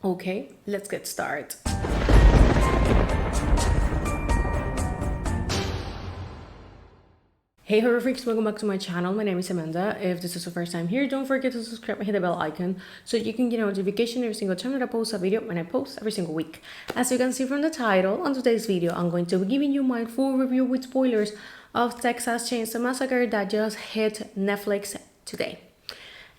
Okay, let's get started. Hey horrifics, welcome back to my channel. My name is Amanda. If this is your first time here, don't forget to subscribe and hit the bell icon so you can get a notification every single time that I post a video, and I post every single week. As you can see from the title, on today's video, I'm going to be giving you my full review with spoilers of Texas Chainsaw Massacre that just hit Netflix today.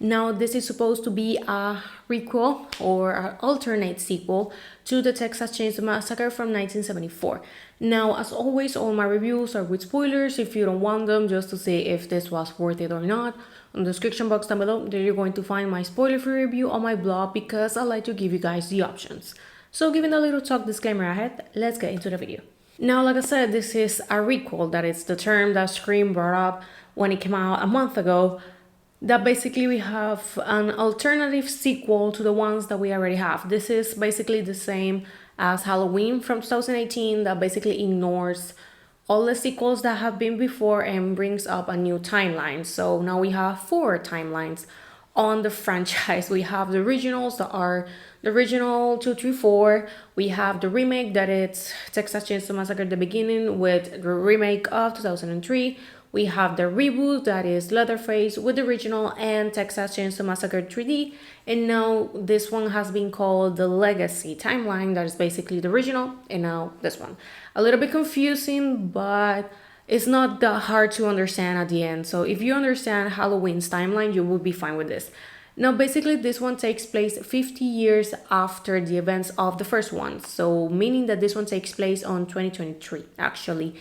Now, this is supposed to be a requel or an alternate sequel to the Texas Chainsaw Massacre from 1974. Now, as always, all my reviews are with spoilers. If you don't want them, just to see if this was worth it or not, in the description box down below, there you're going to find my spoiler-free review on my blog because I like to give you guys the options. So, given a little talk disclaimer ahead, let's get into the video. Now, like I said, this is a requel. That is the term that Scream brought up when it came out a month ago. That basically we have an alternative sequel to the ones that we already have. This is basically the same as Halloween from 2018 that basically ignores all the sequels that have been before and brings up a new timeline. So now we have 4 timelines on the franchise. We have the originals that are the original 2, 3, 4. We have the remake that it's Texas Chainsaw Massacre the beginning with the remake of 2003. We have the reboot that is Leatherface with the original and Texas Chainsaw Massacre 3D. And now this one has been called the Legacy timeline. That is basically the original and now this one. A little bit confusing, but it's not that hard to understand at the end. So if you understand Halloween's timeline, you will be fine with this. Now, basically, this one takes place 50 years after the events of the first one. So meaning that this one takes place on 2023, actually.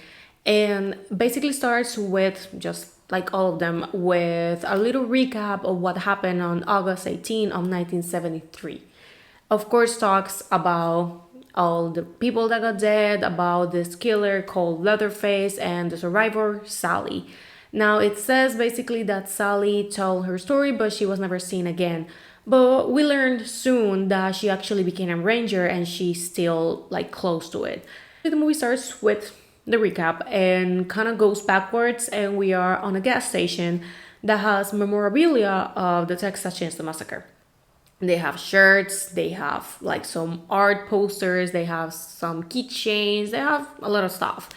And basically starts with, just like all of them, with a little recap of what happened on August 18 of 1973. Of course, talks about all the people that got dead, about this killer called Leatherface and the survivor, Sally. Now, it says basically that Sally told her story, but she was never seen again. But we learned soon that she actually became a ranger and she's still like close to it. The movie starts with the recap and kind of goes backwards, and we are on a gas station that has memorabilia of the Texas Chainsaw Massacre. They have shirts, they have like some art posters, they have some keychains, they have a lot of stuff.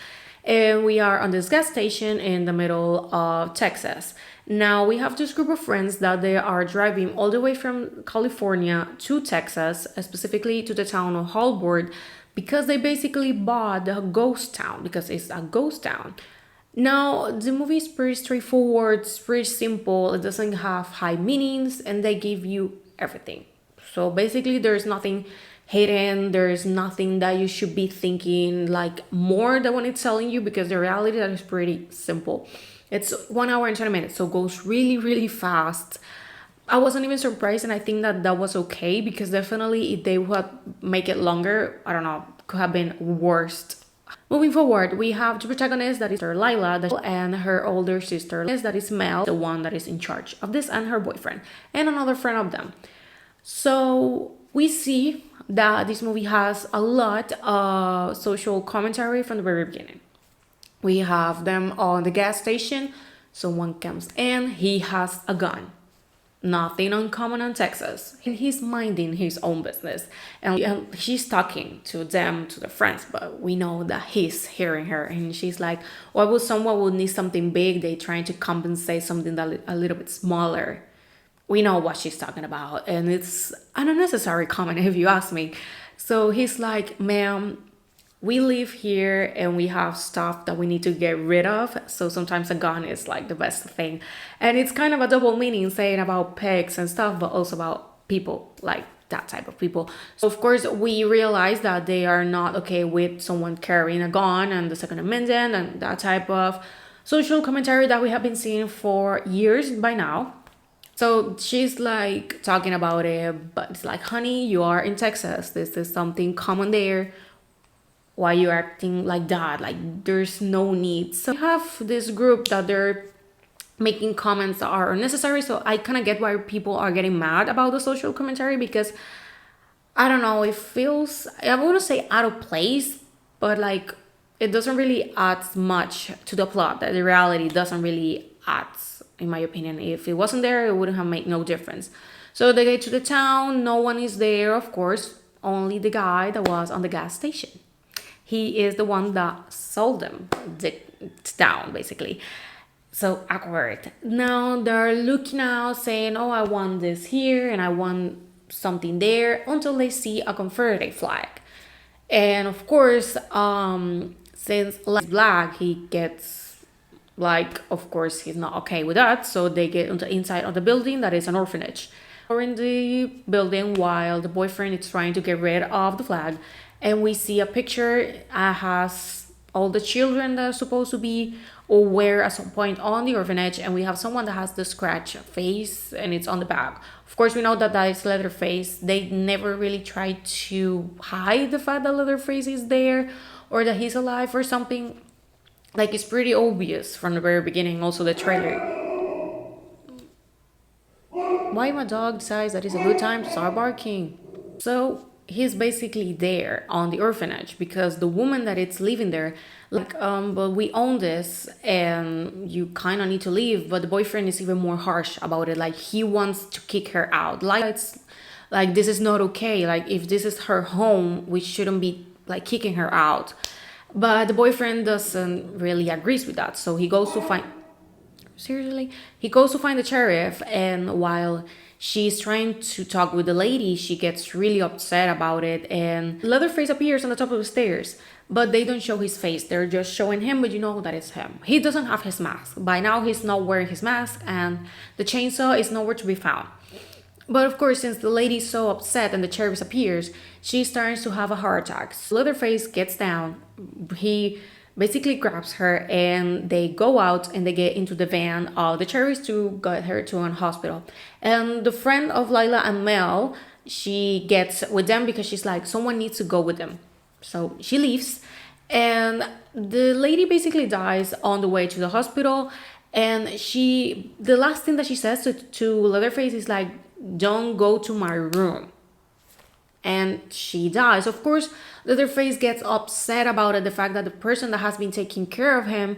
And we are on this gas station in the middle of Texas. Now we have this group of friends that they are driving all the way from California to Texas, specifically to the town of Holbrook, because they basically bought a ghost town, because it's a ghost town. Now, the movie is pretty straightforward, it's pretty simple, it doesn't have high meanings, and they give you everything. So basically, there's nothing hidden, there's nothing that you should be thinking like more than when it's telling you, because the reality that is pretty simple. It's 1 hour and 20 minutes, so it goes really, really fast. I wasn't even surprised, and I think that that was okay, because definitely if they would make it longer, I don't know, could have been worst. Moving forward, we have the protagonist that is her Lila, and her older sister that is Mel, the one that is in charge of this, and her boyfriend, and another friend of them. So we see that this movie has a lot of social commentary from the very beginning. We have them on the gas station. Someone comes in, he has a gun. Nothing uncommon in Texas. He's minding his own business and she's talking to them, to the friends, but we know that he's hearing her, and she's like, why would someone would need something big? They trying to compensate something that a little bit smaller. We know what she's talking about, and it's an unnecessary comment if you ask me. So he's like, ma'am, we live here and we have stuff that we need to get rid of. So sometimes a gun is like the best thing. And it's kind of a double meaning, saying about pigs and stuff, but also about people, like that type of people. So of course, we realize that they are not okay with someone carrying a gun and the Second Amendment and that type of social commentary that we have been seeing for years by now. So she's like talking about it, but it's like, honey, you are in Texas. This is something common there. Why you acting like that? Like, there's no need. So we have this group that they're making comments that are unnecessary. So I kind of get why people are getting mad about the social commentary, because I don't know, it feels, I wouldn't say out of place, but like it doesn't really add much to the plot. That the reality doesn't really add, in my opinion. If it wasn't there, it wouldn't have made no difference. So they get to the town, no one is there, of course, only the guy that was on the gas station. He is the one that sold them the town, basically. So awkward. Now they're looking out, saying, "Oh, I want this here and I want something there," until they see a Confederate flag. And of course, since Les is black, he gets like, of course, he's not okay with that. So they get into inside of the building that is an orphanage. We're in the building while the boyfriend is trying to get rid of the flag, and we see a picture has all the children that are supposed to be or were at some point on the orphanage, and we have someone that has the scratch face and it's on the back. Of course, we know that that is Leatherface. They never really try to hide the fact that Leatherface is there or that he's alive or something. Like, it's pretty obvious from the very beginning. Also, the trailer. Why my dog decides that it's a good time to start barking? So he's basically there on the orphanage because the woman that it's living there, like, but we own this and you kind of need to leave. But the boyfriend is even more harsh about it. Like, he wants to kick her out. Like, it's like, this is not okay. Like, if this is her home, we shouldn't be like kicking her out. But the boyfriend doesn't really agrees with that. So he goes to find, seriously, he goes to find the sheriff, and while she's trying to talk with the lady, she gets really upset about it, and Leatherface appears on the top of the stairs, but they don't show his face. They're just showing him, but you know that it's him. He doesn't have his mask. By now he's not wearing his mask, and the chainsaw is nowhere to be found. But of course, since the lady's so upset and the sheriff appears, she starts to have a heart attack. So Leatherface gets down. He basically grabs her and they go out and they get into the van of the sheriff to get her to an hospital. And the friend of Lila and Mel, she gets with them because she's like, someone needs to go with them. So she leaves, and the lady basically dies on the way to the hospital. And the last thing that she says to Leatherface is like, "Don't go to my room." And she dies. Of course, Leatherface gets upset about it, the fact that the person that has been taking care of him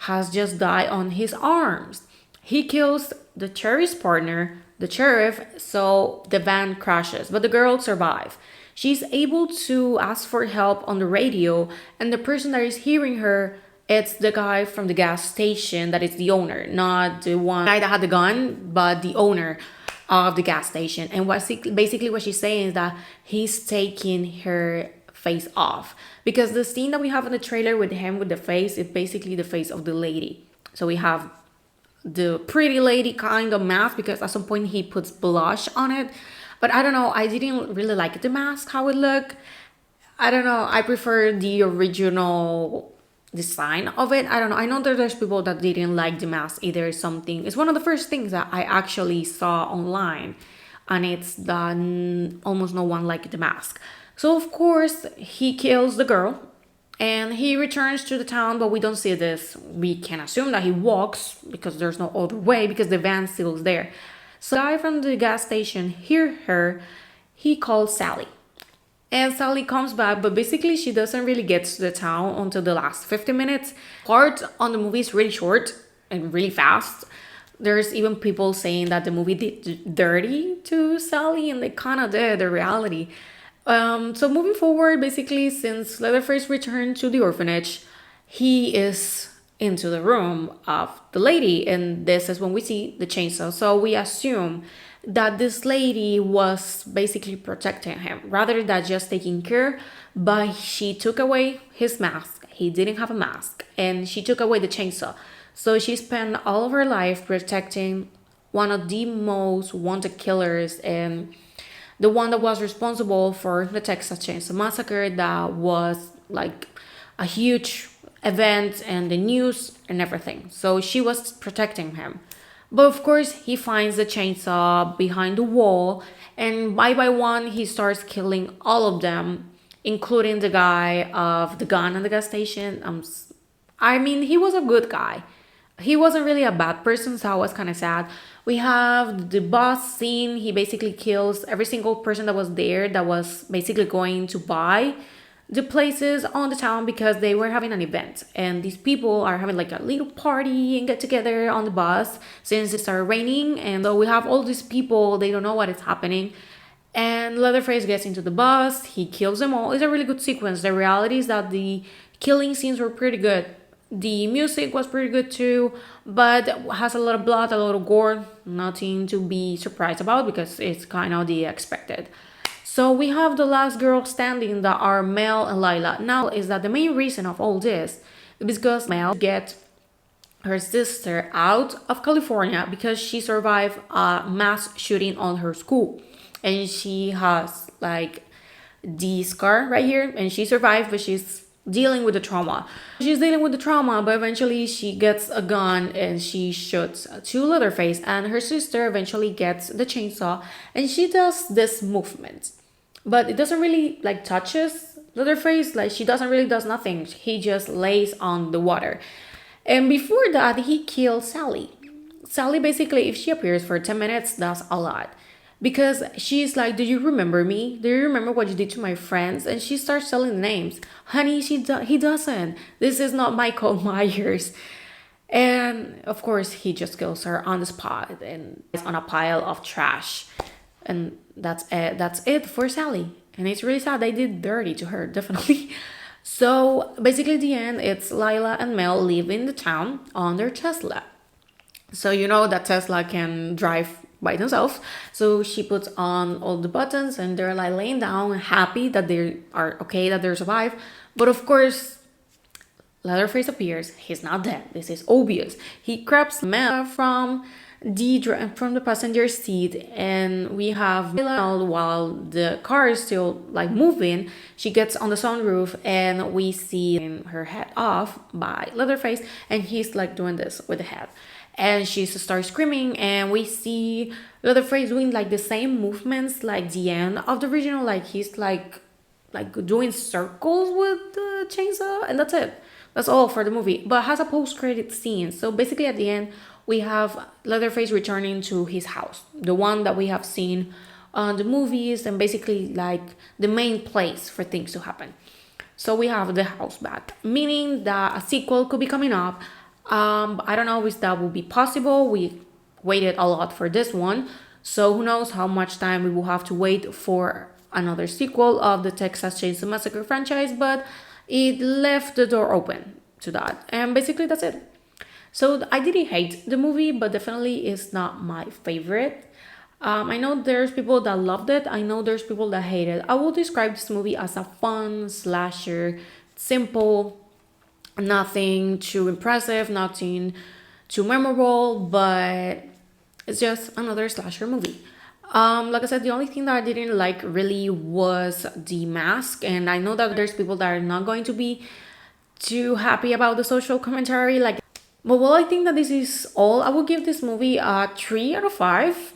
has just died on his arms. He kills the sheriff's partner, the sheriff, so the van crashes, but the girl survives. She's able to ask for help on the radio, and the person that is hearing her, it's the guy from the gas station that is the owner, not the one guy that had the gun, but the owner of the gas station. And basically what she's saying is that he's taking her face off, because the scene that we have in the trailer with him with the face is basically the face of the lady. So we have the pretty lady kind of mask, because at some point he puts blush on it, but I don't know, I didn't really like the mask, how it looked. I don't know, I prefer the original design of it. I don't know, I know that there's people that didn't like the mask either. It's one of the first things that I actually saw online, and it's that almost no one liked the mask. So of course he kills the girl and he returns to the town, but we don't see this. We can assume that he walks because there's no other way, because the van still is there. So the guy from the gas station hears her. He calls Sally. And Sally comes back, but basically she doesn't really get to the town until the last 15 minutes. Part on the movie is really short and really fast. There's even people saying that the movie did dirty to Sally, and they kind of did, the reality. So moving forward, basically, since Leatherface returned to the orphanage, he is into the room of the lady, and this is when we see the chainsaw. So we assume that this lady was basically protecting him rather than just taking care, but she took away his mask. He didn't have a mask, and she took away the chainsaw. So she spent all of her life protecting one of the most wanted killers, and the one that was responsible for the Texas Chainsaw Massacre, that was like a huge event and the news and everything. So she was protecting him. But of course, he finds the chainsaw behind the wall, and by one, he starts killing all of them, including the guy of the gun at the gas station. I mean, he was a good guy. He wasn't really a bad person, so I was kind of sad. We have the boss scene. He basically kills every single person that was there that was basically going to buy the places on the town because they were having an event, and these people are having like a little party and get together on the bus since it started raining. And so we have all these people, they don't know what is happening, and Leatherface gets into the bus, he kills them all. It's a really good sequence. The reality is that the killing scenes were pretty good. The music was pretty good too, but has a lot of blood, a lot of gore. Nothing to be surprised about because it's kind of the expected. So we have the last girl standing that are Mel and Lila. Now is that the main reason of all this is because Mel get her sister out of California because she survived a mass shooting on her school. And she has like the scar right here, and she survived, but she's dealing with the trauma. She's dealing with the trauma, but eventually she gets a gun and she shoots to Leatherface, and her sister eventually gets the chainsaw and she does this movement. But it doesn't really like touches Leatherface, like she doesn't really does nothing. He just lays on the water. And before that, he kills Sally. Sally basically, if she appears for 10 minutes, that's a lot. Because she's like, do you remember me? Do you remember what you did to my friends? And she starts telling names. Honey, he doesn't. This is not Michael Myers. And of course, he just kills her on the spot and is on a pile of trash. And that's it for Sally. And it's really sad. They did dirty to her, definitely. So basically at the end, it's Lila and Mel leaving the town on their Tesla. So you know that Tesla can drive by themselves. So she puts on all the buttons and they're like laying down, happy that they are okay, that they're survived. But of course, Leatherface appears. He's not dead. This is obvious. He grabs Mel from the passenger seat, and we have Mel while the car is still like moving. She gets on the sunroof and we see her head off by Leatherface, and he's like doing this with the head. And she starts screaming, and we see Leatherface doing like the same movements like the end of the original, like he's like doing circles with the chainsaw, and that's it. That's all for the movie, but has a post-credit scene. So basically at the end, we have Leatherface returning to his house, the one that we have seen on the movies, and basically like the main place for things to happen. So we have the house back, meaning that a sequel could be coming up. I don't know if that will be possible. We waited a lot for this one, so who knows how much time we will have to wait for another sequel of the Texas Chainsaw Massacre franchise, but it left the door open to that. And basically that's it. So I didn't hate the movie, but definitely it's not my favorite. I know there's people that loved it. I know there's people that hate it. I will describe this movie as a fun slasher, simple, nothing too impressive, nothing too memorable, but it's just another slasher movie. Like I said, the only thing that I didn't like really was the mask, and I know that there's people that are not going to be too happy about the social commentary. But well, I think that this is all. I will give this movie a 3 out of 5.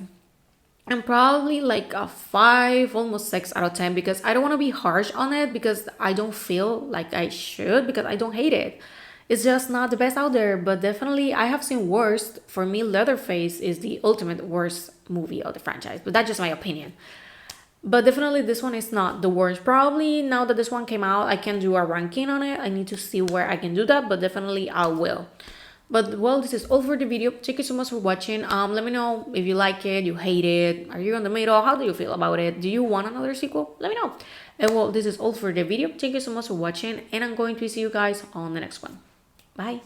And probably like a 5, almost 6 out of 10, because I don't want to be harsh on it because I don't feel like I should, because I don't hate it. It's just not the best out there, but definitely I have seen worse. For me, Leatherface is the ultimate worst movie of the franchise, but that's just my opinion. But definitely this one is not the worst. Probably now that this one came out, I can do a ranking on it. I need to see where I can do that, but definitely I will. But well, this is all for the video. Thank you so much for watching. Let me know if you like it, you hate it, are you in the middle, how do you feel about it, do you want another sequel? Let me know. And well, this is all for the video. Thank you so much for watching, and I'm going to see you guys on the next one. Bye.